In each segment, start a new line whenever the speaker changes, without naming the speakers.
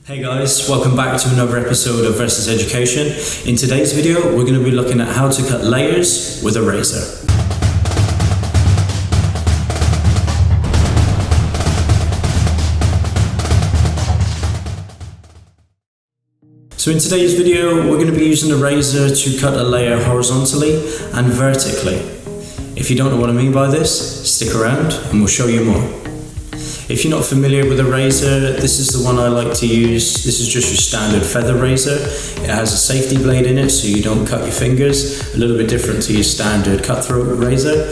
Hey guys, welcome back to another episode of Versus Education. In today's video, we're going to be looking at how to cut layers with a razor. So in today's video, we're going to be using a razor to cut a layer horizontally and vertically. If you don't know what I mean by this, stick around and we'll show you more. If you're not familiar with a razor, this is the one I like to use. This is just your standard feather razor. It has a safety blade in it so you don't cut your fingers. A little bit different to your standard cutthroat razor.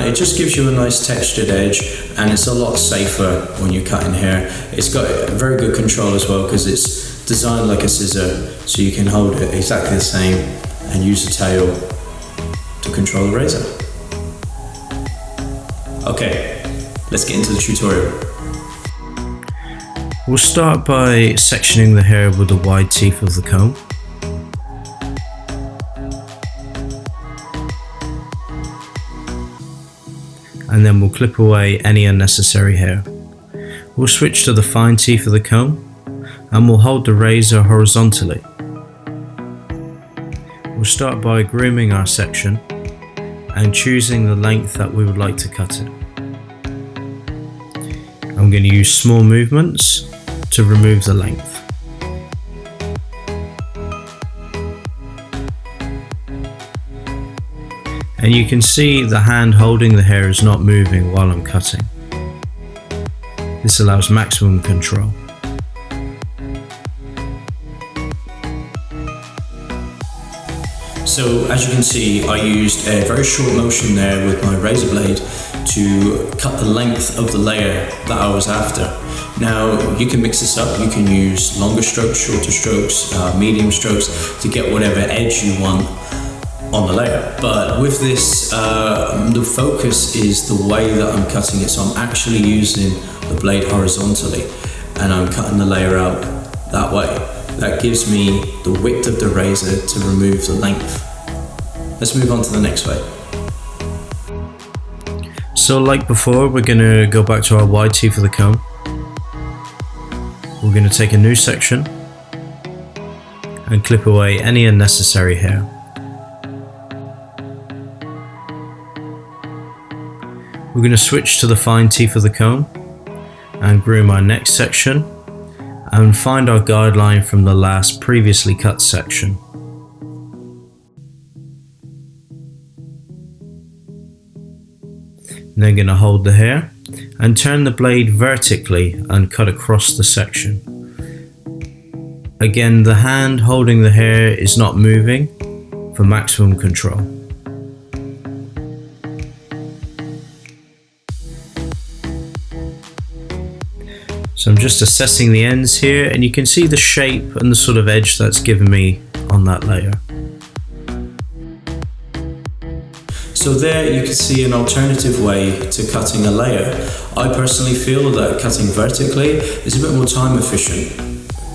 It just gives you a nice textured edge and it's a lot safer when you're cutting hair. It's got very good control as well because it's designed like a scissor so you can hold it exactly the same and use the tail to control the razor. Okay, let's get into the tutorial.
We'll start by sectioning the hair with the wide teeth of the comb. And then we'll clip away any unnecessary hair. We'll switch to the fine teeth of the comb and we'll hold the razor horizontally. We'll start by grooming our section and choosing the length that we would like to cut it. I'm going to use small movements to remove the length. And you can see the hand holding the hair is not moving while I'm cutting. This allows maximum control.
So as you can see, I used a very short motion there with my razor blade to cut the length of the layer that I was after. Now you can mix this up, you can use longer strokes, shorter strokes, medium strokes to get whatever edge you want on the layer. But with this, the focus is the way that I'm cutting it. So I'm actually using the blade horizontally and I'm cutting the layer out that way. That gives me the width of the razor to remove the length. Let's move on to the next way.
So like before, we're going to go back to our wide teeth of the comb. We're going to take a new section and clip away any unnecessary hair. We're going to switch to the fine teeth of the comb and groom our next section and find our guideline from the last previously cut section. Then going to hold the hair and turn the blade vertically and cut across the section. Again, the hand holding the hair is not moving for maximum control. So I'm just assessing the ends here and you can see the shape and the sort of edge that's given me on that layer.
So there you can see an alternative way to cutting a layer. I personally feel that cutting vertically is a bit more time efficient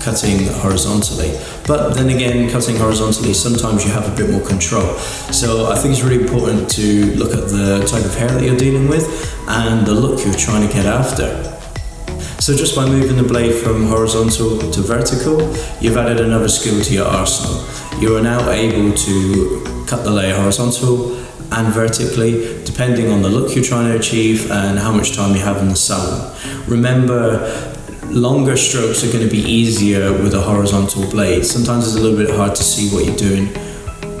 cutting horizontally. But then again, cutting horizontally, sometimes you have a bit more control. So I think it's really important to look at the type of hair that you're dealing with and the look you're trying to get after. So just by moving the blade from horizontal to vertical, you've added another skill to your arsenal. You are now able to cut the layer horizontal and vertically, depending on the look you're trying to achieve and how much time you have in the salon. Remember, longer strokes are going to be easier with a horizontal blade. Sometimes it's a little bit hard to see what you're doing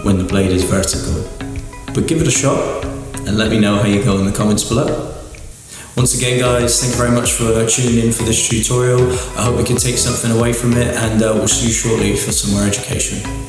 when the blade is vertical. But give it a shot and let me know how you go in the comments below. Once again guys, thank you very much for tuning in for this tutorial. I hope you can take something away from it and we'll see you shortly for some more education.